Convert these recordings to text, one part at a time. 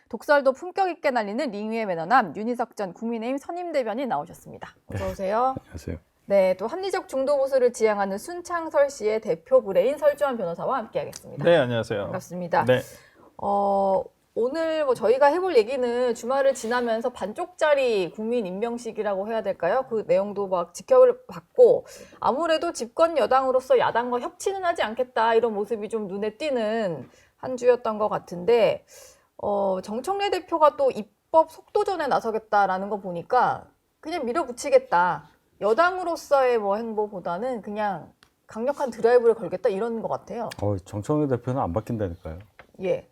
독설도 품격 있게 날리는 링 위의 매너남 윤희석 전 국민의힘 선임 대변인 나오셨습니다. 어서 오세요. 안녕하세요. 네, 또 합리적 중도 보수를 지향하는 순창설 씨의 대표 브레인 설주환 변호사와 함께하겠습니다. 네, 안녕하세요. 반갑습니다. 네. 오늘 뭐 저희가 해볼 얘기는 주말을 지나면서 반쪽짜리 국민 임명식이라고 해야 될까요? 그 내용도 막 지켜봤고 아무래도 집권 여당으로서 야당과 협치는 하지 않겠다 이런 모습이 좀 눈에 띄는 한 주였던 것 같은데 정청래 대표가 또 입법 속도전에 나서겠다라는 거 보니까 그냥 밀어붙이겠다. 여당으로서의 뭐 행보보다는 그냥 강력한 드라이브를 걸겠다 이런 것 같아요. 정청래 대표는 안 바뀐다니까요. 예.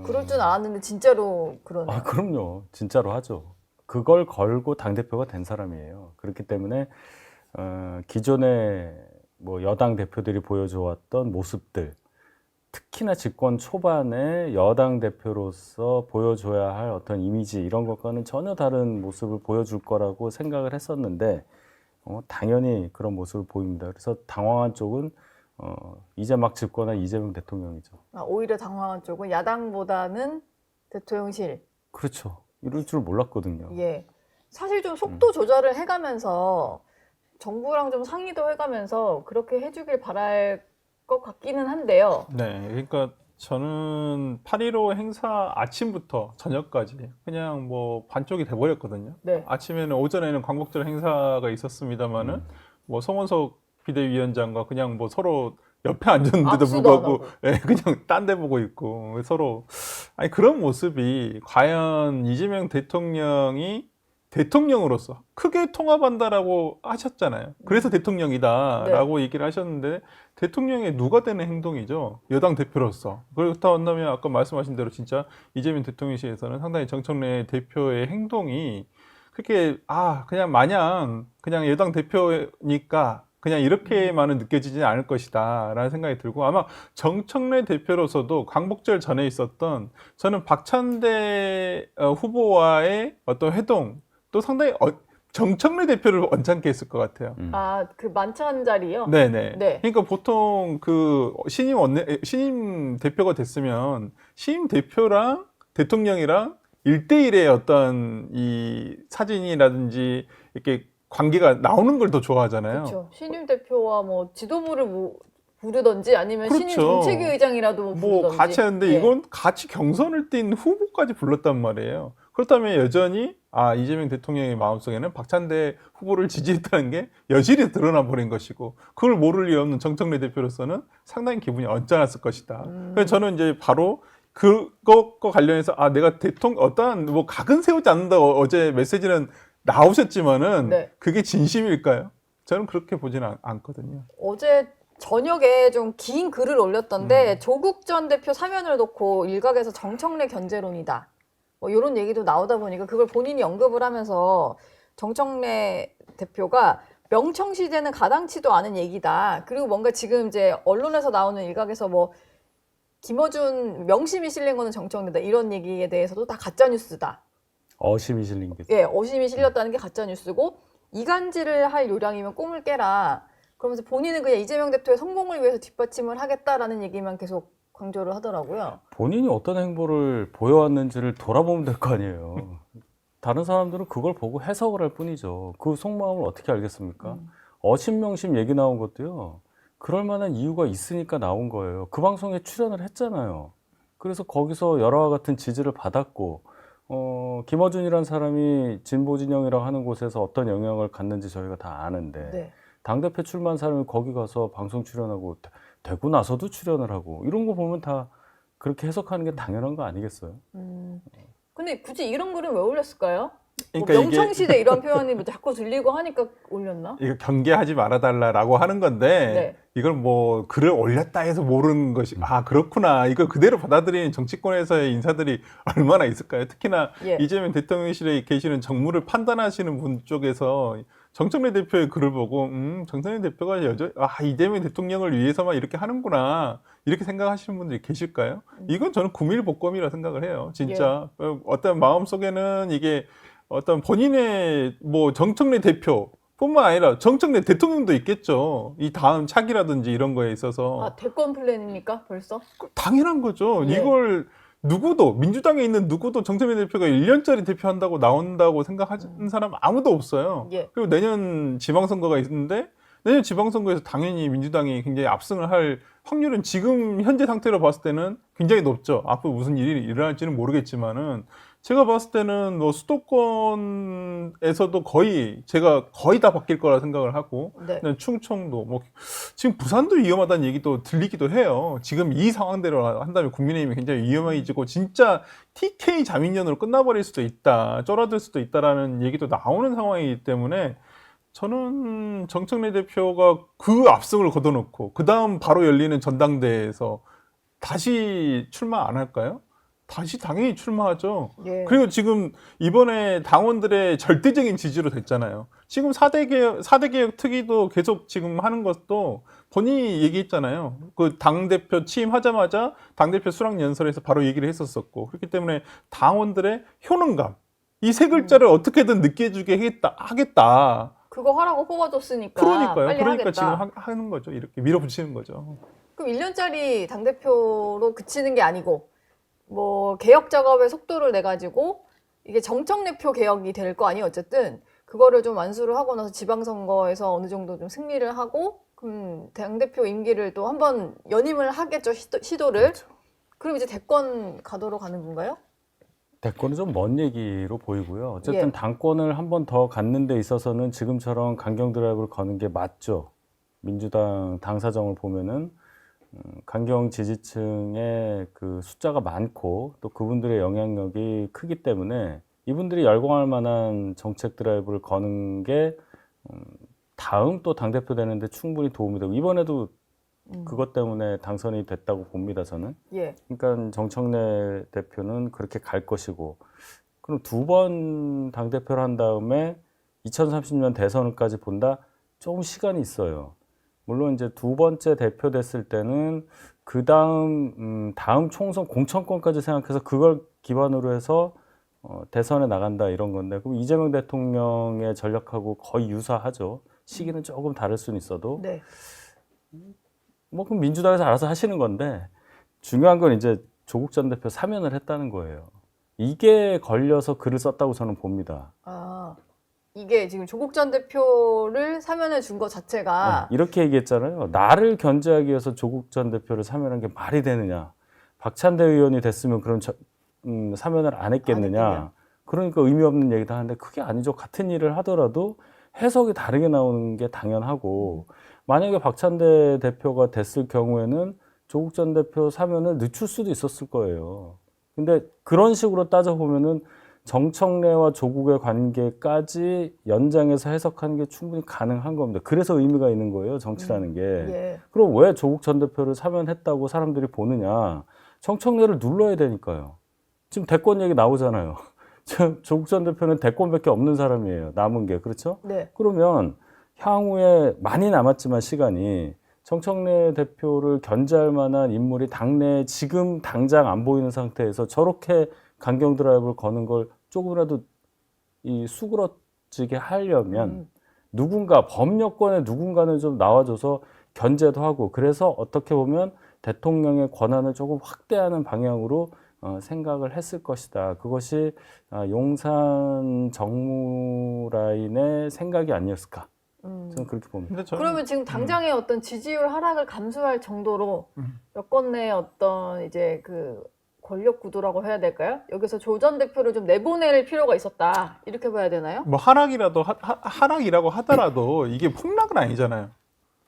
그럴 줄 알았는데 진짜로 그러네요. 아, 그럼요. 진짜로 하죠. 그걸 걸고 당대표가 된 사람이에요. 그렇기 때문에 기존에 뭐 여당 대표들이 보여줘왔던 모습들, 특히나 집권 초반에 여당 대표로서 보여줘야 할 어떤 이미지 이런 것과는 전혀 다른 모습을 보여줄 거라고 생각을 했었는데 당연히 그런 모습을 보입니다. 그래서 당황한 쪽은 이제 막 집권한 이재명 대통령이죠. 오히려 당황한 쪽은 야당보다는 대통령실. 그렇죠. 이럴 줄 몰랐거든요. 예. 사실 좀 속도 조절을 해가면서 정부랑 좀 상의도 해가면서 그렇게 해주길 바랄 것 같기는 한데요. 네, 그러니까 저는 8.15 행사 아침부터 저녁까지 그냥 뭐 반쪽이 돼버렸거든요. 네. 아침에는 오전에는 광복절 행사가 있었습니다만은 뭐 송원석 비대위원장과 그냥 뭐 서로 옆에 앉았는데도 악수도 불구하고 안 예, 그냥 딴 데 보고 있고 서로 아니 그런 모습이 과연 이재명 대통령이 대통령으로서 크게 통합한다라고 하셨잖아요. 그래서 대통령이다라고 얘기를 하셨는데 대통령의 누가 되는 행동이죠. 여당 대표로서. 그렇다 한다면 아까 말씀하신 대로 진짜 이재명 대통령실에서는 상당히 정청래 대표의 행동이 그렇게 그냥 마냥 그냥 여당 대표니까 그냥 이렇게만은 느껴지지 않을 것이다 라는 생각이 들고 아마 정청래 대표로서도 광복절 전에 있었던 저는 박찬대 후보와의 어떤 회동 또 상당히 정청래 대표를 언짢게 했을 것 같아요. 그 만찬 자리요? 네네. 네. 그러니까 보통 그 신임 대표가 됐으면 신임 대표랑 대통령이랑 1대1의 어떤 이 사진이라든지 이렇게 관계가 나오는 걸 더 좋아하잖아요. 그렇죠. 신임 대표와 뭐 지도부를 부르던지 아니면 그렇죠. 신임 정책위 의장이라도 부르던지. 뭐 같이 하는데 예. 이건 같이 경선을 뛴 후보까지 불렀단 말이에요. 그렇다면 여전히 이재명 대통령의 마음속에는 박찬대 후보를 지지했다는 게 여실히 드러나 버린 것이고 그걸 모를 리 없는 정청래 대표로서는 상당히 기분이 언짢았을 것이다. 그래서 저는 이제 바로 그것과 관련해서 내가 어떠한 뭐 각은 세우지 않는다 어제 메시지는 나오셨지만은 네. 그게 진심일까요? 저는 그렇게 보지는 않거든요. 어제 저녁에 좀 긴 글을 올렸던데 조국 전 대표 사면을 놓고 일각에서 정청래 견제론이다. 뭐 이런 얘기도 나오다 보니까 그걸 본인이 언급을 하면서 정청래 대표가 명청시대는 가당치도 않은 얘기다. 그리고 뭔가 지금 이제 언론에서 나오는 일각에서 뭐 김어준 명심이 실린 거는 정청래다. 이런 얘기에 대해서도 다 가짜뉴스다. 어심이 실린 게. 예, 어심이 실렸다는 게 가짜뉴스고 이간질을 할 요량이면 꿈을 깨라. 그러면서 본인은 그냥 이재명 대표의 성공을 위해서 뒷받침을 하겠다라는 얘기만 계속 강조를 하더라고요. 본인이 어떤 행보를 보여왔는지를 돌아보면 될 거 아니에요. 다른 사람들은 그걸 보고 해석을 할 뿐이죠. 그 속마음을 어떻게 알겠습니까? 어심명심 얘기 나온 것도요. 그럴 만한 이유가 있으니까 나온 거예요. 그 방송에 출연을 했잖아요. 그래서 거기서 열화와 같은 지지를 받았고 김어준이라는 사람이 진보 진영이라고 하는 곳에서 어떤 영향을 갖는지 저희가 다 아는데 네. 당대표 출마한 사람이 거기 가서 방송 출연하고 되고 나서도 출연을 하고 이런 거 보면 다 그렇게 해석하는 게 당연한 거 아니겠어요? 근데 굳이 이런 글은 왜 올렸을까요? 그러니까 뭐 명청시대 이런 표현이 뭐 자꾸 들리고 하니까 올렸나? 이거 경계하지 말아달라라고 하는 건데 네. 이걸 뭐 글을 올렸다 해서 모르는 것이 그렇구나 이걸 그대로 받아들이는 정치권에서의 인사들이 얼마나 있을까요? 특히나 예. 이재명 대통령실에 계시는 정무를 판단하시는 분 쪽에서 정청래 대표의 글을 보고 정청래 대표가 이재명 대통령을 위해서만 이렇게 하는구나 이렇게 생각하시는 분들이 계실까요? 이건 저는 구밀복검이라 생각을 해요. 진짜 어떤 마음속에는 이게 어떤 본인의 뭐 정청래 대표뿐만 아니라 정청래 대통령도 있겠죠. 이 다음 차기라든지 이런 거에 있어서 대권 플랜입니까 벌써? 당연한 거죠. 예. 이걸 누구도 민주당에 있는 누구도 정세균 대표가 1년짜리 대표한다고 나온다고 생각하는 사람 아무도 없어요. 예. 그리고 내년 지방선거가 있는데 내년 지방선거에서 당연히 민주당이 굉장히 압승을 할 확률은 지금 현재 상태로 봤을 때는 굉장히 높죠. 앞으로 무슨 일이 일어날지는 모르겠지만은 제가 봤을 때는 뭐 수도권에서도 제가 거의 다 바뀔 거라 생각을 하고 네. 충청도 뭐 지금 부산도 위험하다는 얘기도 들리기도 해요. 지금 이 상황대로 한다면 국민의힘이 굉장히 위험해지고 진짜 TK 자민련으로 끝나버릴 수도 있다, 쫄아들 수도 있다라는 얘기도 나오는 상황이기 때문에 저는 정청래 대표가 그 압승을 거둬놓고 그 다음 바로 열리는 전당대회에서 다시 출마 안 할까요? 다시 당연히 출마하죠. 예. 그리고 지금 이번에 당원들의 절대적인 지지로 됐잖아요. 지금 4대 개혁 특위도 계속 지금 하는 것도 본인이 얘기했잖아요. 그 당대표 취임하자마자 당대표 수락연설에서 바로 얘기를 했었었고, 그렇기 때문에 당원들의 효능감, 이 세 글자를 어떻게든 느껴주게 하겠다. 그거 하라고 뽑아줬으니까 그러니까요. 빨리 그러니까 하겠다. 지금 하는 거죠. 이렇게 밀어붙이는 거죠. 그럼 1년짜리 당대표로 그치는 게 아니고 뭐 개혁 작업의 속도를 내가지고 이게 정청래표 개혁이 될 거 아니에요. 어쨌든 그거를 좀 완수를 하고 나서 지방선거에서 어느 정도 좀 승리를 하고 그럼 당대표 임기를 또 한번 연임을 하겠죠. 시도를. 그렇죠. 그럼 이제 대권 가도록 가는 건가요? 대권은 좀 먼 얘기로 보이고요. 어쨌든 예. 당권을 한 번 더 갖는 데 있어서는 지금처럼 강경 드라이브를 거는 게 맞죠. 민주당 당사정을 보면은 강경 지지층의 그 숫자가 많고 또 그분들의 영향력이 크기 때문에 이분들이 열광할 만한 정책 드라이브를 거는 게 다음 또 당대표 되는데 충분히 도움이 되고 이번에도 그것 때문에 당선이 됐다고 봅니다, 저는. 예. 그러니까 정청래 대표는 그렇게 갈 것이고 그럼 두 번 당대표를 한 다음에 2030년 대선까지 본다? 조금 시간이 있어요. 물론 이제 두 번째 대표 됐을 때는 그 다음 총선 공천권까지 생각해서 그걸 기반으로 해서 대선에 나간다 이런 건데 그럼 이재명 대통령의 전략하고 거의 유사하죠. 시기는 조금 다를 수는 있어도 네. 뭐 그럼 민주당에서 알아서 하시는 건데 중요한 건 이제 조국 전 대표 사면을 했다는 거예요. 이게 걸려서 글을 썼다고 저는 봅니다. 아, 이게 지금 조국 전 대표를 사면해 준 것 자체가 이렇게 얘기했잖아요. 나를 견제하기 위해서 조국 전 대표를 사면한 게 말이 되느냐. 박찬대 의원이 됐으면 그런 사면을 안 했겠느냐. 안 했겠냐. 그러니까 의미 없는 얘기도 하는데 그게 아니죠. 같은 일을 하더라도 해석이 다르게 나오는 게 당연하고 만약에 박찬대 대표가 됐을 경우에는 조국 전 대표 사면을 늦출 수도 있었을 거예요. 근데 그런 식으로 따져보면은 정청래와 조국의 관계까지 연장해서 해석하는 게 충분히 가능한 겁니다. 그래서 의미가 있는 거예요, 정치라는 게. 예. 그럼 왜 조국 전 대표를 사면했다고 사람들이 보느냐? 정청래를 눌러야 되니까요. 지금 대권 얘기 나오잖아요. 조국 전 대표는 대권밖에 없는 사람이에요. 남은 게. 그렇죠? 네. 그러면 향후에 많이 남았지만 시간이 정청래 대표를 견제할 만한 인물이 당내에 지금 당장 안 보이는 상태에서 저렇게 강경 드라이브를 거는 걸 조금이라도 이 수그러지게 하려면 누군가 범여권에 누군가는 좀 나와줘서 견제도 하고 그래서 어떻게 보면 대통령의 권한을 조금 확대하는 방향으로 생각을 했을 것이다. 그것이 용산 정무라인의 생각이 아니었을까. 저는 그렇게 봅니다. 근데 저는 그러면 지금 당장의 어떤 지지율 하락을 감수할 정도로 여권 내 어떤 이제 그 권력 구도라고 해야 될까요? 여기서 조 전 대표를 좀 내보낼 필요가 있었다. 이렇게 봐야 되나요? 뭐 하락이라고 하더라도 이게 폭락은 아니잖아요.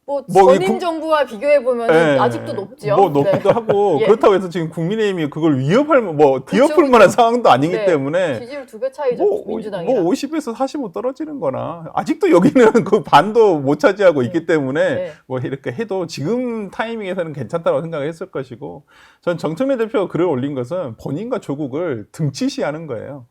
뭐 뭐 전임 정부와 비교해 보면 예, 아직도 높죠. 뭐 높기도 네. 하고 예. 그렇다고 해서 지금 국민의힘이 그걸 뒤엎을 그쵸. 만한 상황도 아니기 네. 때문에 지지율 2배 차이죠. 뭐 민주당이랑. 50에서 45 떨어지는 거나 아직도 여기는 그 반도 못 차지하고 있기 때문에 네. 뭐 이렇게 해도 지금 타이밍에서는 괜찮다고 생각을 했을 것이고 전 정청래 대표가 글을 올린 것은 본인과 조국을 등치시하는 거예요.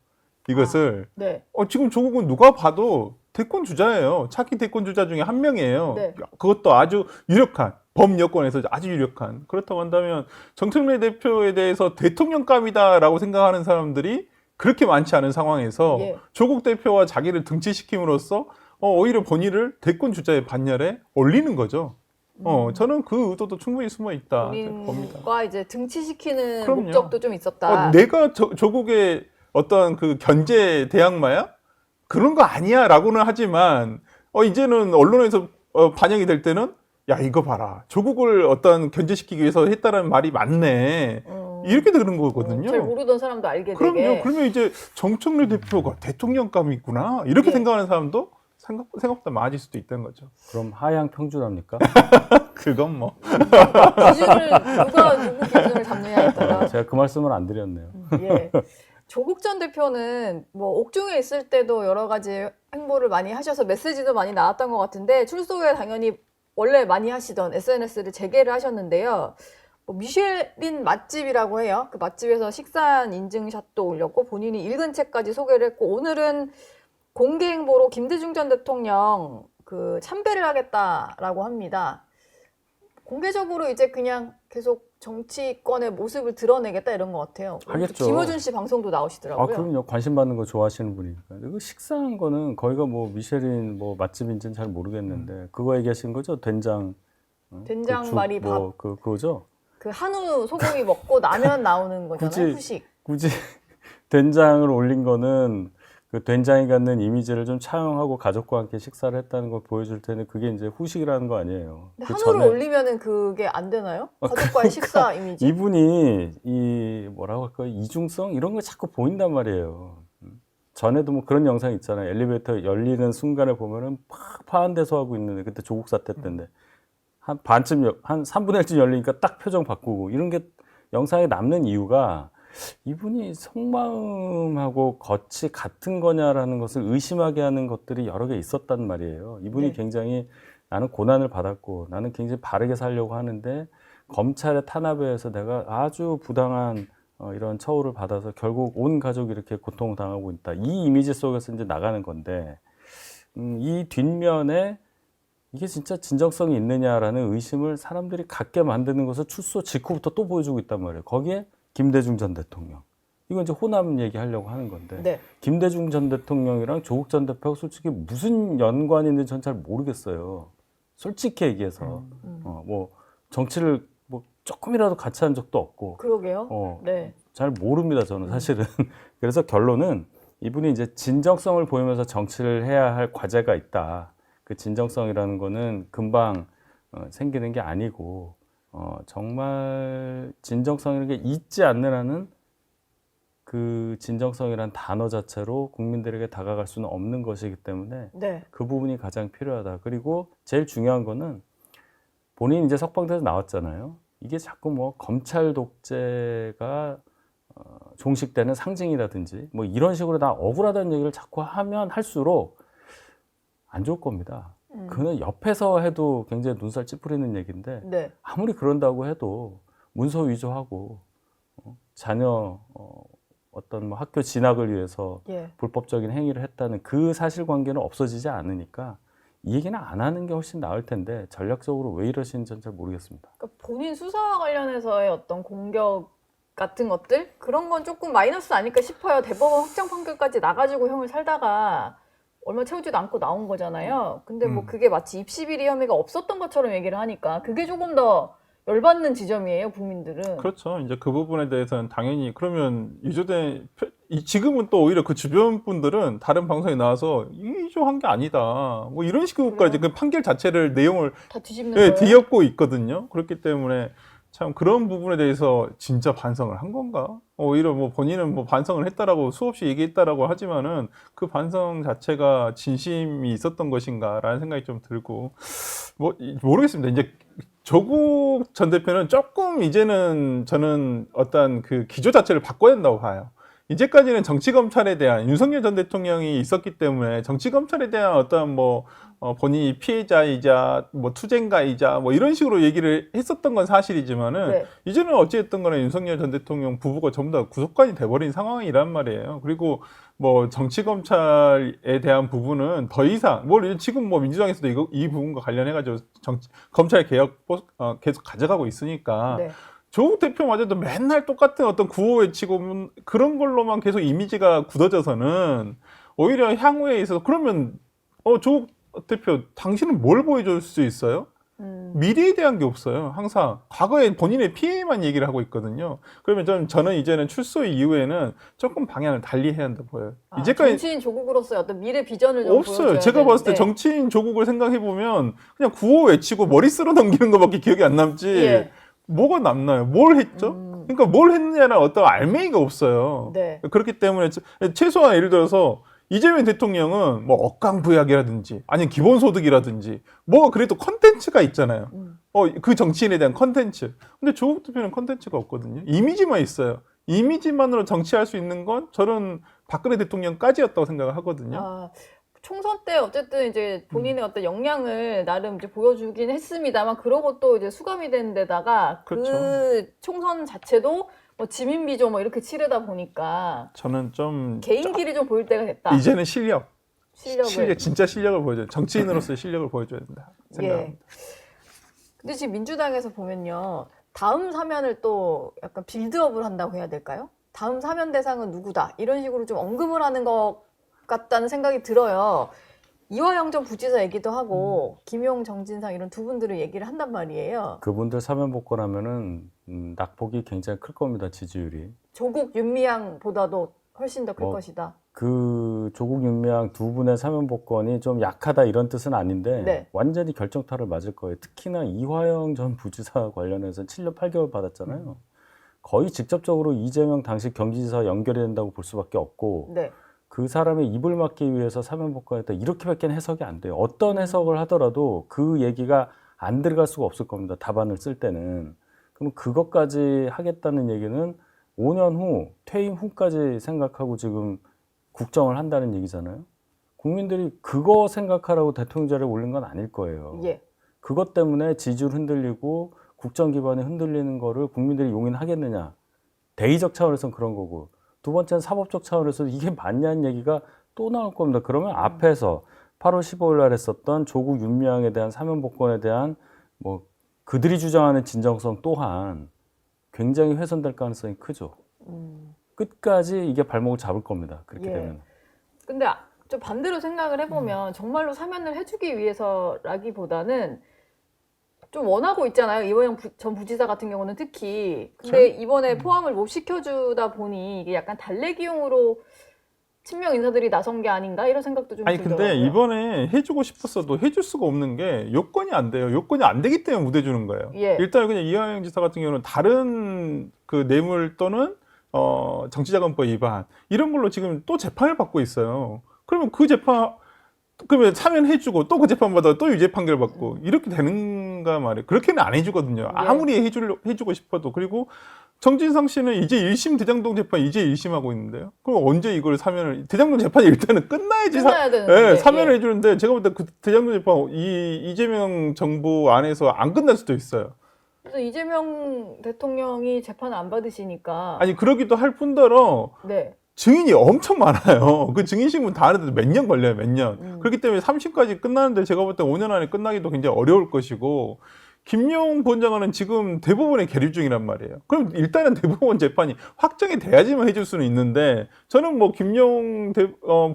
이것을 네. 지금 조국은 누가 봐도 대권 주자예요. 차기 대권 주자 중에 한 명이에요. 네. 그것도 아주 유력한 범여권에서 아주 유력한. 그렇다고 한다면 정청래 대표에 대해서 대통령감이다라고 생각하는 사람들이 그렇게 많지 않은 상황에서 예. 조국 대표와 자기를 등치시킴으로써 오히려 본인을 대권 주자의 반열에 올리는 거죠. 저는 그 의도도 충분히 숨어 있다 봅니다. 본인과 이제 등치시키는 그럼요. 목적도 좀 있었다. 내가 조국의 어떤 그 견제 대항마야? 그런 거 아니야라고는 하지만 이제는 언론에서 반영이 될 때는 야 이거 봐라 조국을 어떤 견제시키기 위해서 했다는 말이 맞네 이렇게 되는 거거든요. 잘 모르던 사람도 알게 그럼요. 되게. 그러면 이제 정청래 대표가 대통령감이 있구나 이렇게 예. 생각하는 사람도 생각보다 많아질 수도 있다는 거죠. 그럼 하향 평준합니까? 그건 뭐 기준을 누가 누구 기준을 잡느냐에 따라. 제가 그 말씀을 안 드렸네요. 예. 조국 전 대표는 뭐 옥중에 있을 때도 여러 가지 행보를 많이 하셔서 메시지도 많이 나왔던 것 같은데 출소에 당연히 원래 많이 하시던 SNS를 재개를 하셨는데요. 뭐 미쉐린 맛집이라고 해요. 그 맛집에서 식사한 인증샷도 올렸고 본인이 읽은 책까지 소개를 했고 오늘은 공개 행보로 김대중 전 대통령 그 참배를 하겠다라고 합니다. 공개적으로 이제 그냥 계속 정치권의 모습을 드러내겠다 이런 것 같아요. 하겠죠. 김어준 씨 방송도 나오시더라고요. 그럼요. 관심 받는 거 좋아하시는 분이니까. 그 식사한 거는 거기가 뭐 미쉐린 뭐 맛집인지는 잘 모르겠는데 그거 얘기하신 거죠? 된장. 된장 그 죽, 말이 밥. 뭐 그거죠? 그 한우 소고기 먹고 나면 나오는 거잖아요. 후식. 굳이 된장을 올린 거는 그 된장이 갖는 이미지를 좀 차용하고 가족과 함께 식사를 했다는 걸 보여줄 때는 그게 이제 후식이라는 거 아니에요. 근데 그 한우를 전에 올리면은 그게 안 되나요? 가족과의 식사 이미지. 이분이 이 뭐라고 할까요? 이중성 이런 거 자꾸 보인단 말이에요. 전에도 뭐 그런 영상 있잖아요. 엘리베이터 열리는 순간에 보면은 팍 파한대소 하고 있는데 그때 조국 사태 때인데 한 반쯤 한 3분의 1쯤 열리니까 딱 표정 바꾸고 이런 게 영상에 남는 이유가 이분이 속마음하고 겉이 같은 거냐라는 것을 의심하게 하는 것들이 여러 개 있었단 말이에요. 이분이 네. 굉장히 나는 고난을 받았고 나는 굉장히 바르게 살려고 하는데 검찰의 탄압에 의해서 내가 아주 부당한 이런 처우를 받아서 결국 온 가족이 이렇게 고통을 당하고 있다. 이 이미지 속에서 이제 나가는 건데 이 뒷면에 이게 진짜 진정성이 있느냐라는 의심을 사람들이 갖게 만드는 것을 출소 직후부터 또 보여주고 있단 말이에요. 거기에 김대중 전 대통령. 이건 이제 호남 얘기하려고 하는 건데 네. 김대중 전 대통령이랑 조국 전 대표가 솔직히 무슨 연관이 있는지 전 잘 모르겠어요. 솔직히 얘기해서 뭐 정치를 뭐 조금이라도 같이 한 적도 없고 그러게요. 네. 잘 모릅니다 저는 사실은. 그래서 결론은 이분이 이제 진정성을 보이면서 정치를 해야 할 과제가 있다. 그 진정성이라는 거는 금방 생기는 게 아니고 정말 진정성이라는 게 있지 않는 한은 그 진정성이란 단어 자체로 국민들에게 다가갈 수는 없는 것이기 때문에 네. 그 부분이 가장 필요하다. 그리고 제일 중요한 거는 본인이 이제 석방돼서 나왔잖아요. 이게 자꾸 뭐 검찰 독재가 종식되는 상징이라든지 뭐 이런 식으로 나 억울하다는 얘기를 자꾸 하면 할수록 안 좋을 겁니다. 그는 옆에서 해도 굉장히 눈살 찌푸리는 얘기인데 네. 아무리 그런다고 해도 문서 위조하고 자녀 어떤 뭐 학교 진학을 위해서 예. 불법적인 행위를 했다는 그 사실관계는 없어지지 않으니까 이 얘기는 안 하는 게 훨씬 나을 텐데 전략적으로 왜 이러시는지 전 잘 모르겠습니다. 그러니까 본인 수사와 관련해서의 어떤 공격 같은 것들 그런 건 조금 마이너스 아닐까 싶어요. 대법원 확정 판결까지 나가지고 형을 살다가 얼마 채우지도 않고 나온 거잖아요. 근데 뭐 그게 마치 입시 비리 혐의가 없었던 것처럼 얘기를 하니까 그게 조금 더 열받는 지점이에요, 국민들은. 그렇죠. 이제 그 부분에 대해서는 당연히 그러면 위조된 지금은 또 오히려 그 주변 분들은 다른 방송에 나와서 위조한 게 아니다. 뭐 이런 식으로까지 그 판결 자체를 내용을 다 뒤집는 거예요. 뒤엎고 있거든요. 그렇기 때문에 참 그런 부분에 대해서 진짜 반성을 한 건가? 오히려 뭐 본인은 뭐 반성을 했다라고 수없이 얘기했다라고 하지만은 그 반성 자체가 진심이 있었던 것인가라는 생각이 좀 들고 뭐 모르겠습니다. 이제 조국 전 대표는 조금 이제는 저는 어떤 그 기조 자체를 바꿔야 된다고 봐요. 이제까지는 정치검찰에 대한 윤석열 전 대통령이 있었기 때문에 정치검찰에 대한 어떤 뭐 본인이 피해자이자 뭐 투쟁가이자 뭐 이런 식으로 얘기를 했었던 건 사실이지만은 네. 이제는 어찌됐든 간에 윤석열 전 대통령 부부가 전부 다 구속관이 돼버린 상황이란 말이에요. 그리고 뭐 정치검찰에 대한 부분은 더 이상 뭘 지금 뭐 민주당에서도 이 부분과 관련해가지고 검찰 개혁 계속 가져가고 있으니까 네. 조국 대표마저도 맨날 똑같은 어떤 구호 외치고 그런 걸로만 계속 이미지가 굳어져서는 오히려 향후에 있어서 그러면 조국 대표 당신은 뭘 보여줄 수 있어요? 미래에 대한 게 없어요. 항상 과거에 본인의 피해만 얘기를 하고 있거든요. 그러면 저는 이제는 출소 이후에는 조금 방향을 달리 해야 한다 보여요. 아, 이제까지 정치인 조국으로서의 어떤 미래 비전을 좀 없어요. 보여줘야 제가 봤을 때 되는데. 정치인 조국을 생각해 보면 그냥 구호 외치고 머리 쓸어 넘기는 것밖에 기억이 안 남지. 예. 뭐가 남나요? 뭘 했죠? 그러니까 뭘 했느냐는 어떤 알맹이가 없어요. 네. 그렇기 때문에 최소한 예를 들어서 이재명 대통령은 뭐 억강부약이라든지 아니면 기본소득이라든지 뭐가 그래도 컨텐츠가 있잖아요. 그 정치인에 대한 컨텐츠. 근데 조국 대표는 컨텐츠가 없거든요. 이미지만 있어요. 이미지만으로 정치할 수 있는 건 저는 박근혜 대통령까지였다고 생각을 하거든요. 아, 총선 때 어쨌든 이제 본인의 어떤 역량을 나름 이제 보여주긴 했습니다만 그러고 또 이제 수감이 된 데다가 그렇죠. 그 총선 자체도 뭐 지민비조 뭐 이렇게 치르다 보니까 저는 좀 개인기를 좀 보일 때가 됐다. 이제는 실력, 실력을. 진짜 실력을 보여줘야 정치인으로서의 실력을 보여줘야 된다 생각합니다. 예. 근데 지금 민주당에서 보면요. 다음 사면을 또 약간 빌드업을 한다고 해야 될까요? 다음 사면 대상은 누구다. 이런 식으로 좀 언급을 하는 것 같다는 생각이 들어요. 이화영 전 부지사 얘기도 하고 김용, 정진상 이런 두 분들을 얘기를 한단 말이에요. 그분들 사면 복권하면은 낙폭이 굉장히 클 겁니다. 지지율이. 조국, 윤미향보다도 훨씬 더 클 뭐, 것이다. 그 조국 윤미향 두 분의 사면 복권이 좀 약하다 이런 뜻은 아닌데 네. 완전히 결정타를 맞을 거예요. 특히나 이화영 전 부지사 관련해서 7년 8개월 받았잖아요. 거의 직접적으로 이재명 당시 경기지사 연결이 된다고 볼 수밖에 없고 네. 그 사람의 입을 막기 위해서 사면 복권했다 이렇게밖에 해석이 안 돼요. 어떤 해석을 하더라도 그 얘기가 안 들어갈 수가 없을 겁니다. 답안을 쓸 때는. 그럼 그것까지 하겠다는 얘기는 5년 후 퇴임 후까지 생각하고 지금 국정을 한다는 얘기잖아요. 국민들이 그거 생각하라고 대통령 자리에 올린 건 아닐 거예요. 예. 그것 때문에 지지율 흔들리고 국정 기반이 흔들리는 거를 국민들이 용인하겠느냐. 대의적 차원에서는 그런 거고 두 번째는 사법적 차원에서 이게 맞냐는 얘기가 또 나올 겁니다. 그러면 앞에서 8월 15일 날 했었던 조국 윤미향에 대한 사면 복권에 대한 뭐 그들이 주장하는 진정성 또한 굉장히 훼손될 가능성이 크죠. 끝까지 이게 발목을 잡을 겁니다. 그렇게 예. 되면. 근데 좀 반대로 생각을 해보면 정말로 사면을 해주기 위해서라기보다는 좀 원하고 있잖아요. 이화영 전 부지사 같은 경우는 특히. 근데 이번에 포함을 못 시켜주다 보니 이게 약간 달래기용으로 친명 인사들이 나선 게 아닌가 이런 생각도 좀 아니 들더라고요. 근데 이번에 해주고 싶었어도 해줄 수가 없는 게 요건이 안 돼요. 요건이 안 되기 때문에 못 해주는 거예요. 예. 일단 그냥 이화영 지사 같은 경우는 다른 그 뇌물 또는 정치자금법 위반 이런 걸로 지금 또 재판을 받고 있어요. 그러면 그 재판 그러면 사면해주고 또 그 재판 받아 또 유죄 판결 받고 이렇게 되는가 말이에요. 그렇게는 안 해주거든요. 아무리 해주고 싶어도. 그리고 정진상 씨는 이제 1심 대장동 재판 이제 1심 하고 있는데요. 그럼 언제 이걸 사면을 대장동 재판이 일단은 끝나야지 끝나야 되는데. 예, 사면을 예. 해주는데 제가 볼 때 그 대장동 재판 이재명 정부 안에서 안 끝날 수도 있어요. 그래서 이재명 대통령이 재판을 안 받으시니까. 아니 그러기도 할 뿐더러 네. 증인이 엄청 많아요. 그 증인 신문 다 하는데도 몇 년 걸려요, 몇 년. 그렇기 때문에 3심까지 끝나는데 제가 볼 때 5년 안에 끝나기도 굉장히 어려울 것이고, 김용 부원장은 지금 대법원에 계류 중이란 말이에요. 그럼 일단은 대법원 재판이 확정이 돼야지만 해줄 수는 있는데, 저는 뭐 김용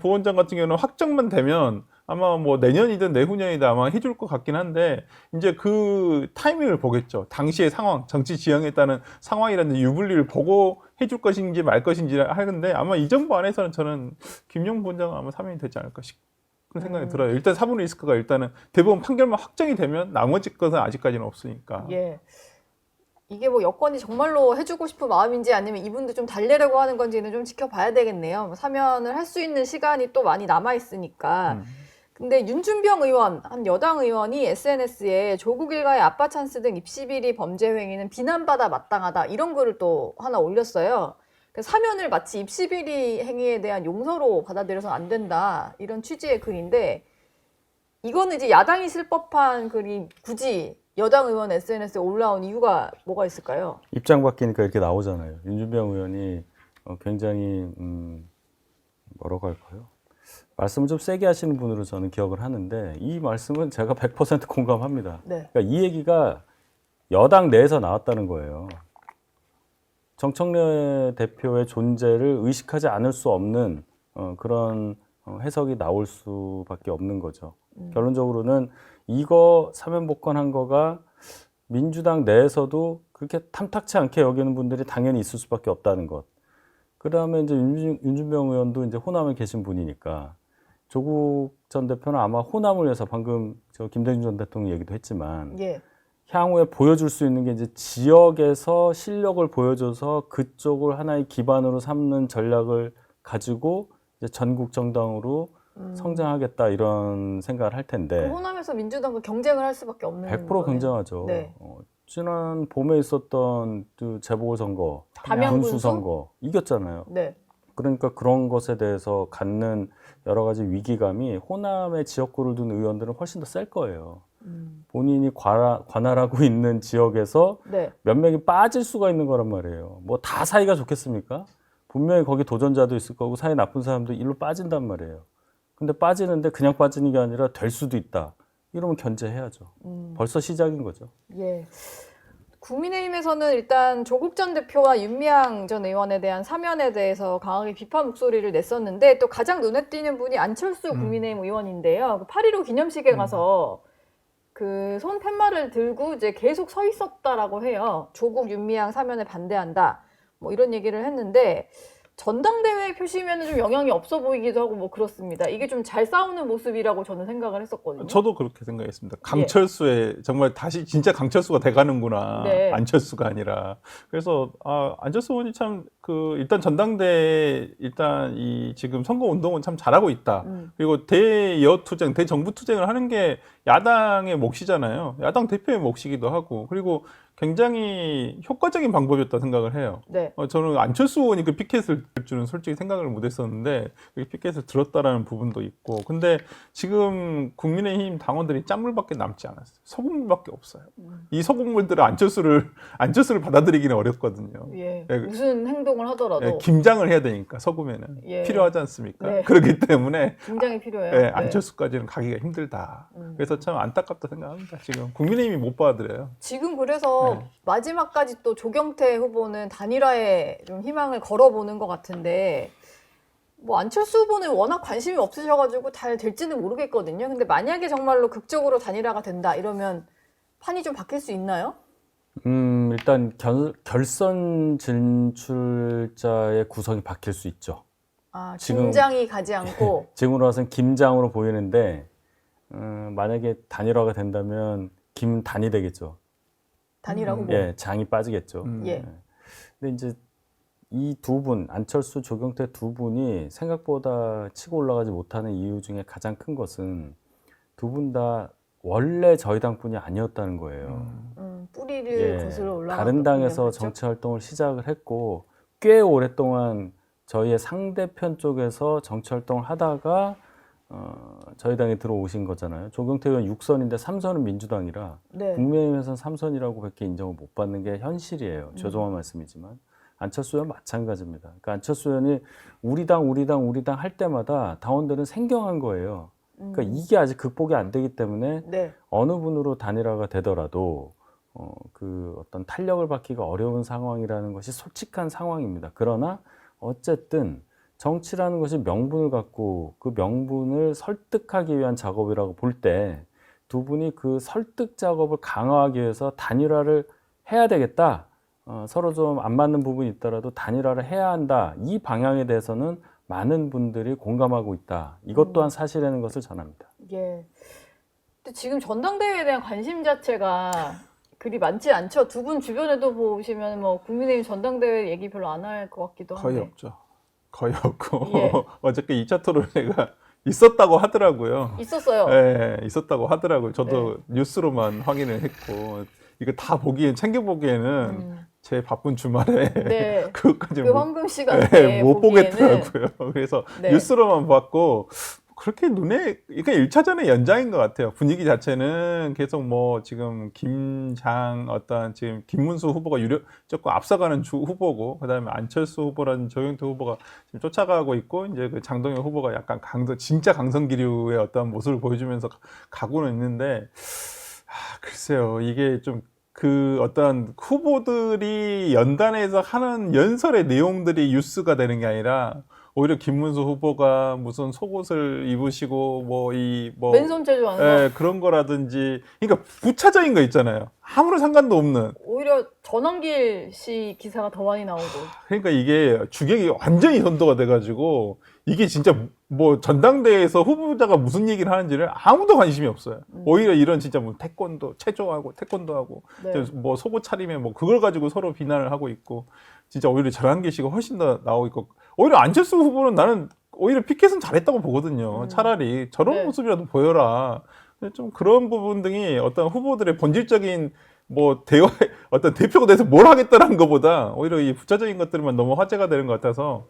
부원장 같은 경우는 확정만 되면 아마 뭐 내년이든 내후년이든 아마 해줄 것 같긴 한데, 이제 그 타이밍을 보겠죠. 당시의 상황, 정치 지형에 따른 상황이라든지 유불리를 보고 해줄 것인지 말 것인지 하는데, 아마 이 정부 안에서는 저는 김용 부원장은 아마 사면이 되지 않을까 그런 생각이 들어요. 일단 사분 리스크가 일단은 대법원 판결만 확정이 되면 나머지 것은 아직까지는 없으니까. 예. 이게 뭐 여건이 정말로 해주고 싶은 마음인지 아니면 이분도 좀 달래려고 하는 건지는 좀 지켜봐야 되겠네요. 사면을 할 수 있는 시간이 또 많이 남아있으니까. 근데 윤준병 의원, 한 여당 의원이 SNS에 조국 일가의 아빠 찬스 등 입시비리 범죄 행위는 비난받아 마땅하다 이런 글을 또 하나 올렸어요. 그래서 사면을 마치 입시비리 행위에 대한 용서로 받아들여서 안 된다 이런 취지의 글인데 이거는 이제 야당이 쓸 법한 글이 굳이 여당 의원 SNS에 올라온 이유가 뭐가 있을까요? 입장 바뀌니까 이렇게 나오잖아요. 윤준병 의원이 굉장히 뭐라고 할까요? 말씀을 좀 세게 하시는 분으로 저는 기억을 하는데 이 말씀은 제가 100% 공감합니다. 네. 그러니까 이 얘기가 여당 내에서 나왔다는 거예요. 정청래 대표의 존재를 의식하지 않을 수 없는 그런 해석이 나올 수밖에 없는 거죠. 결론적으로는 이거 사면 복권한 거가 민주당 내에서도 그렇게 탐탁치 않게 여기는 분들이 당연히 있을 수밖에 없다는 것. 그 다음에 이제 윤준병 의원도 이제 호남에 계신 분이니까 조국 전 대표는 아마 호남을 위해서 방금 저 김대중 전 대통령 얘기도 했지만 예. 향후에 보여줄 수 있는 게 이제 지역에서 실력을 보여줘서 그쪽을 하나의 기반으로 삼는 전략을 가지고 이제 전국 정당으로 성장하겠다 이런 생각을 할 텐데 그 호남에서 민주당과 경쟁을 할 수밖에 없는 100% 거네요. 경쟁하죠. 네. 지난 봄에 있었던 그 재보궐선거, 담양군수? 군수선거 이겼잖아요. 네. 그러니까 그런 것에 대해서 갖는 여러 가지 위기감이 호남의 지역구를 둔 의원들은 훨씬 더 셀 거예요. 본인이 관할하고 있는 지역에서 네. 몇 명이 빠질 수가 있는 거란 말이에요. 뭐 다 사이가 좋겠습니까? 분명히 거기 도전자도 있을 거고 사이 나쁜 사람도 일로 빠진단 말이에요. 근데 빠지는데 그냥 빠지는 게 아니라 될 수도 있다. 이러면 견제해야죠. 벌써 시작인 거죠. 예. 국민의힘에서는 일단 조국 전 대표와 윤미향 전 의원에 대한 사면에 대해서 강하게 비판 목소리를 냈었는데 또 가장 눈에 띄는 분이 안철수 국민의힘 의원인데요. 8.15 기념식에 가서 그 손 팻말을 들고 이제 계속 서 있었다라고 해요. 조국 윤미향 사면에 반대한다. 뭐 이런 얘기를 했는데 전당대회 표시면은 좀 영향이 없어 보이기도 하고 뭐 그렇습니다. 이게 좀 잘 싸우는 모습이라고 저는 생각을 했었거든요. 저도 그렇게 생각했습니다. 강철수의 정말 다시 진짜 강철수가 돼가는구나. 네. 안철수가 아니라. 그래서 안철수 의원이 참 일단 전당대 일단 이 지금 선거 운동은 참 잘하고 있다. 그리고 대여투쟁, 대정부 투쟁을 하는 게 야당의 몫이잖아요. 야당 대표의 몫이기도 하고. 그리고 굉장히 효과적인 방법이었다 생각을 해요. 네. 저는 안철수 의원이 그 피켓을 들 줄은 솔직히 생각을 못했었는데 그 피켓을 들었다라는 부분도 있고, 근데 지금 국민의힘 당원들이 짠물밖에 남지 않았어요. 소금물밖에 없어요. 이 소금물들은 안철수를 받아들이기는 어렵거든요. 예. 예, 무슨 행동을 하더라도 예, 김장을 해야 되니까 소금에는 예. 필요하지 않습니까? 네. 그렇기 때문에 굉장히 필요해요. 예, 네. 안철수까지는 가기가 힘들다. 그래서 참 안타깝다 생각합니다. 지금 국민의힘이 못 받아들여요. 지금 그래서 마지막까지 또 조경태 후보는 단일화에 좀 희망을 걸어보는 것 같은데 뭐 안철수 후보는 워낙 관심이 없으셔가지고 잘 될지는 모르겠거든요. 근데 만약에 정말로 극적으로 단일화가 된다 이러면 판이 좀 바뀔 수 있나요? 일단 결선 진출자의 구성이 바뀔 수 있죠. 지금- 중장이 가지 않고 지금으로 와서는 김장으로 보이는데 만약에 단일화가 된다면 김단이 되겠죠. 단일화 후보. 예, 장이 빠지겠죠. 예. 근데 이제 이 두 분, 안철수, 조경태 두 분이 생각보다 치고 올라가지 못하는 이유 중에 가장 큰 것은 두 분 다 원래 저희 당분이 아니었다는 거예요. 뿌리를 거슬러 올라가. 다른 당에서 정치 활동을 시작을 했고 꽤 오랫동안 저희의 상대편 쪽에서 정치 활동을 하다가 저희 당에 들어오신 거잖아요. 조경태 의원 6선인데 3선은 민주당이라 네. 국민의힘에서는 3선이라고밖에 인정을 못 받는 게 현실이에요. 죄송한 말씀이지만 안철수 의원 마찬가지입니다. 그러니까 안철수 의원이 우리 당 할 때마다 당원들은 생경한 거예요. 그러니까 이게 아직 극복이 안 되기 때문에 네. 어느 분으로 단일화가 되더라도 그 어떤 탄력을 받기가 어려운 상황이라는 것이 솔직한 상황입니다. 그러나 어쨌든 정치라는 것이 명분을 갖고 그 명분을 설득하기 위한 작업이라고 볼 때 두 분이 그 설득 작업을 강화하기 위해서 단일화를 해야 되겠다. 서로 좀 안 맞는 부분이 있더라도 단일화를 해야 한다. 이 방향에 대해서는 많은 분들이 공감하고 있다. 이것 또한 사실이라는 것을 전합니다. 예. 근데 지금 전당대회에 대한 관심 자체가 그리 많지 않죠. 두 분 주변에도 보시면 뭐 국민의힘 전당대회 얘기 별로 안 할 것 같기도 한데. 거의 없죠. 거의 없고 예. 어저께 2차 토론회가 있었다고 하더라고요. 있었어요. 네, 있었다고 하더라고요. 저도 뉴스로만 확인을 했고 이거 다 챙겨보기에는 제 바쁜 주말에 네. 그것까지 그 황금 시간대에 못 보기에는 보겠더라고요. 그래서 네. 뉴스로만 봤고 그렇게 그러니까 1차전의 연장인 것 같아요. 분위기 자체는 계속 뭐 지금 지금 김문수 후보가 조금 앞서가는 후보고, 그다음에 안철수 후보라는 조경태 후보가 지금 쫓아가고 있고, 이제 그 장동영 후보가 약간 진짜 강성기류의 어떤 모습을 보여주면서 가고는 있는데, 글쎄요, 이게 좀 그 어떤 후보들이 연단에서 하는 연설의 내용들이 뉴스가 되는 게 아니라 오히려 김문수 후보가 무슨 속옷을 입으시고 맨손 제조하는 거. 예, 그런 거라든지, 그러니까 부차적인 거 있잖아요. 아무런 상관도 없는. 오히려 전원길 씨 기사가 더 많이 나오고. 그러니까 이게 주객이 완전히 선도가 돼가지고 이게 진짜 뭐 전당대회에서 후보자가 무슨 얘기를 하는지를 아무도 관심이 없어요. 오히려 이런 진짜 뭐 태권도 체조하고 태권도하고 네. 뭐 속옷 차림에 뭐 그걸 가지고 서로 비난을 하고 있고, 진짜 오히려 전환기 씨가 훨씬 더 나오고 있고, 오히려 안철수 후보는 나는 오히려 피켓은 잘했다고 보거든요. 차라리 저런 네. 모습이라도 보여라. 근데 좀 그런 부분 등이 어떤 후보들의 본질적인 뭐 대화의 어떤 대표가 돼서 뭘 하겠다라는 것보다 오히려 이 부차적인 것들만 너무 화제가 되는 것 같아서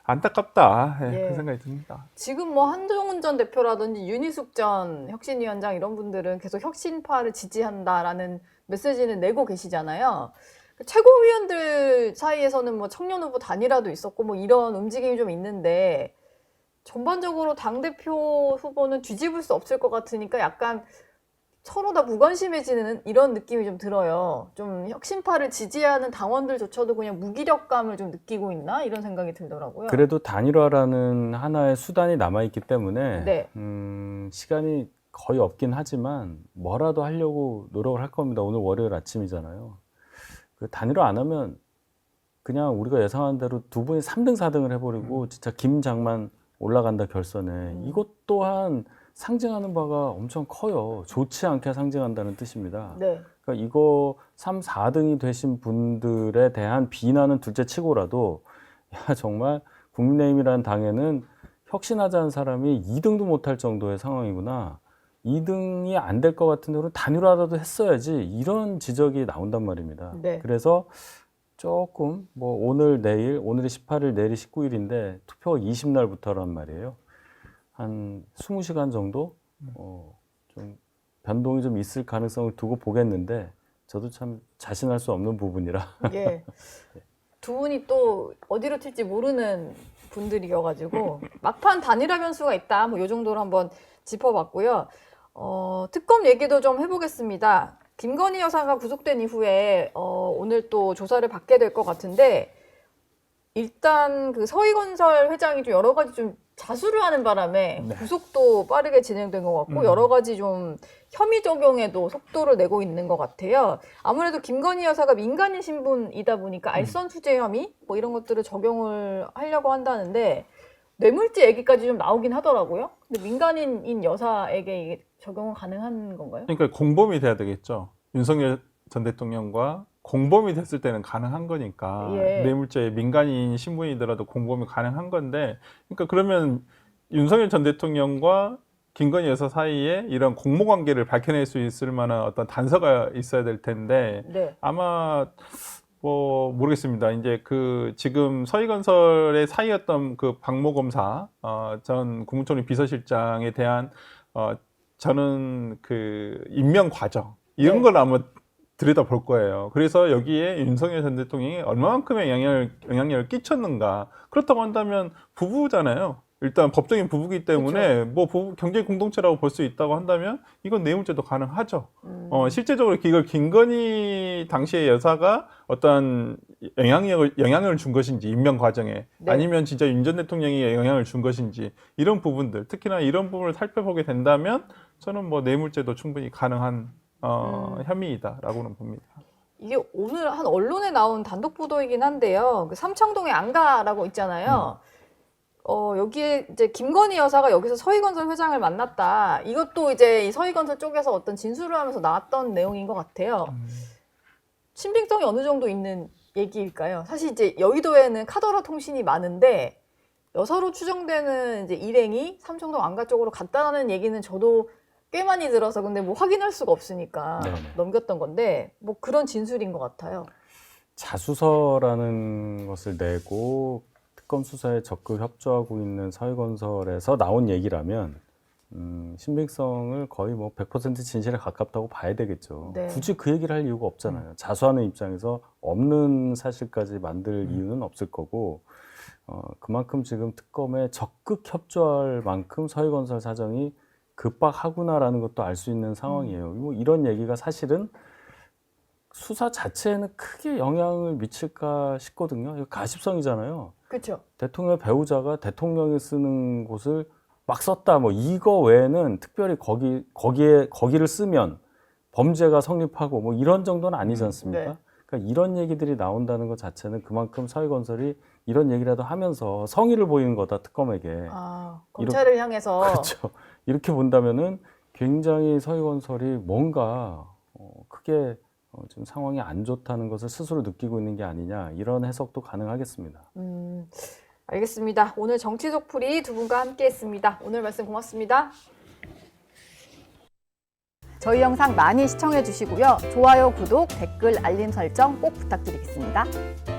안타깝다. 예, 예. 그런 생각이 듭니다. 지금 뭐 한동훈 전 대표라든지 윤희숙 전 혁신위원장 이런 분들은 계속 혁신파를 지지한다라는 메시지는 내고 계시잖아요. 최고위원들 사이에서는 뭐 청년 후보 단일화도 있었고 뭐 이런 움직임이 좀 있는데, 전반적으로 당대표 후보는 뒤집을 수 없을 것 같으니까 약간 서로 다 무관심해지는 이런 느낌이 좀 들어요. 좀 혁신파를 지지하는 당원들조차도 그냥 무기력감을 좀 느끼고 있나 이런 생각이 들더라고요. 그래도 단일화라는 하나의 수단이 남아있기 때문에 네. 시간이 거의 없긴 하지만 뭐라도 하려고 노력을 할 겁니다. 오늘 월요일 아침이잖아요. 그 단일화 안 하면 그냥 우리가 예상한 대로 두 분이 3등, 4등을 해버리고 진짜 김장만 올라간다 결선에, 이것 또한 상징하는 바가 엄청 커요. 좋지 않게 상징한다는 뜻입니다. 네. 그러니까 이거 3, 4등이 되신 분들에 대한 비난은 둘째 치고라도, 야, 정말 국민의힘이라는 당에는 혁신하자는 사람이 2등도 못할 정도의 상황이구나. 2등이 안 될 것 같은 데로 단일화라도 했어야지. 이런 지적이 나온단 말입니다. 네. 그래서 조금 뭐 오늘 내일, 오늘이 18일, 내일이 19일인데 투표가 20날부터란 말이에요. 한 20시간 정도 좀 변동이 좀 있을 가능성을 두고 보겠는데, 저도 참 자신할 수 없는 부분이라. 예. 두 분이 또 어디로 튈지 모르는 분들이어가지고 막판 단일화 변수가 있다. 뭐 요 정도로 한번 짚어봤고요. 특검 얘기도 좀 해보겠습니다. 김건희 여사가 구속된 이후에 오늘 또 조사를 받게 될 것 같은데, 일단 그 서희건설 회장이 좀 여러 가지 좀 자수를 하는 바람에 네. 구속도 빠르게 진행된 것 같고 여러 가지 좀 혐의 적용에도 속도를 내고 있는 것 같아요. 아무래도 김건희 여사가 민간인 신분이다 보니까 알선 수재 혐의 뭐 이런 것들을 적용을 하려고 한다는데, 뇌물죄 얘기까지 좀 나오긴 하더라고요. 근데 민간인인 여사에게 이게 적용은 가능한 건가요? 그러니까 공범이 돼야 되겠죠. 윤석열 전 대통령과 공범이 됐을 때는 가능한 거니까, 예. 뇌물죄 민간인 신분이더라도 공범이 가능한 건데, 그러니까 그러면 윤석열 전 대통령과 김건희 여사 사이에 이런 공모 관계를 밝혀낼 수 있을 만한 어떤 단서가 있어야 될 텐데, 네. 아마 뭐 모르겠습니다. 이제 그 지금 서희건설의 사이였던 그 박모 검사 전 국무총리 비서실장에 대한 저는 그 임명 과정 이런 네. 걸 아마 들여다 볼 거예요. 그래서 여기에 윤석열 전 대통령이 얼마만큼의 영향력을 끼쳤는가. 그렇다고 한다면 부부잖아요. 일단 법적인 부부기 때문에 뭐 부부 경제 공동체라고 볼 수 있다고 한다면 이건 뇌물죄도 가능하죠. 실제적으로 이걸 김건희 당시의 여사가 어떤 영향을 준 것인지 임명 과정에, 네. 아니면 진짜 윤 전 대통령이 영향을 준 것인지, 이런 부분들, 특히나 이런 부분을 살펴보게 된다면 저는 뭐 뇌물죄도 충분히 가능한 혐의이다라고는 봅니다. 이게 오늘 한 언론에 나온 단독 보도이긴 한데요. 그 삼청동에 안가라고 있잖아요. 여기에 이제 김건희 여사가 여기서 서희건설 회장을 만났다. 이것도 이제 이 서희건설 쪽에서 어떤 진술을 하면서 나왔던 내용인 것 같아요. 신빙성이 어느 정도 있는 얘기일까요? 사실 이제 여의도에는 카더라 통신이 많은데 여사로 추정되는 이제 일행이 삼청동 안가 쪽으로 갔다라는 얘기는 저도 꽤 많이 들어서, 근데 뭐 확인할 수가 없으니까 네네. 넘겼던 건데, 뭐 그런 진술인 것 같아요. 자수서라는 것을 내고 특검 수사에 적극 협조하고 있는 서희건설에서 나온 얘기라면 신빙성을 거의 뭐 100% 진실에 가깝다고 봐야 되겠죠. 네. 굳이 그 얘기를 할 이유가 없잖아요. 자수하는 입장에서 없는 사실까지 만들 이유는 없을 거고, 그만큼 지금 특검에 적극 협조할 만큼 서희건설 사정이 급박하구나라는 것도 알 수 있는 상황이에요. 뭐 이런 얘기가 사실은 수사 자체에는 크게 영향을 미칠까 싶거든요. 이거 가십성이잖아요. 그렇죠. 대통령 배우자가 대통령이 쓰는 곳을 막 썼다. 뭐 이거 외에는 특별히 거기를 쓰면 범죄가 성립하고 뭐 이런 정도는 아니지 않습니까? 네. 그러니까 이런 얘기들이 나온다는 것 자체는 그만큼 사회건설이 이런 얘기라도 하면서 성의를 보이는 거다, 특검에게. 아, 검찰을 향해서. 그렇죠. 이렇게 본다면은 굉장히 사회건설이 뭔가 크게 지금 상황이 안 좋다는 것을 스스로 느끼고 있는 게 아니냐, 이런 해석도 가능하겠습니다. 알겠습니다. 오늘 정치 속풀이 두 분과 함께했습니다. 오늘 말씀 고맙습니다. 저희 영상 많이 시청해 주시고요. 좋아요, 구독, 댓글, 알림 설정 꼭 부탁드리겠습니다.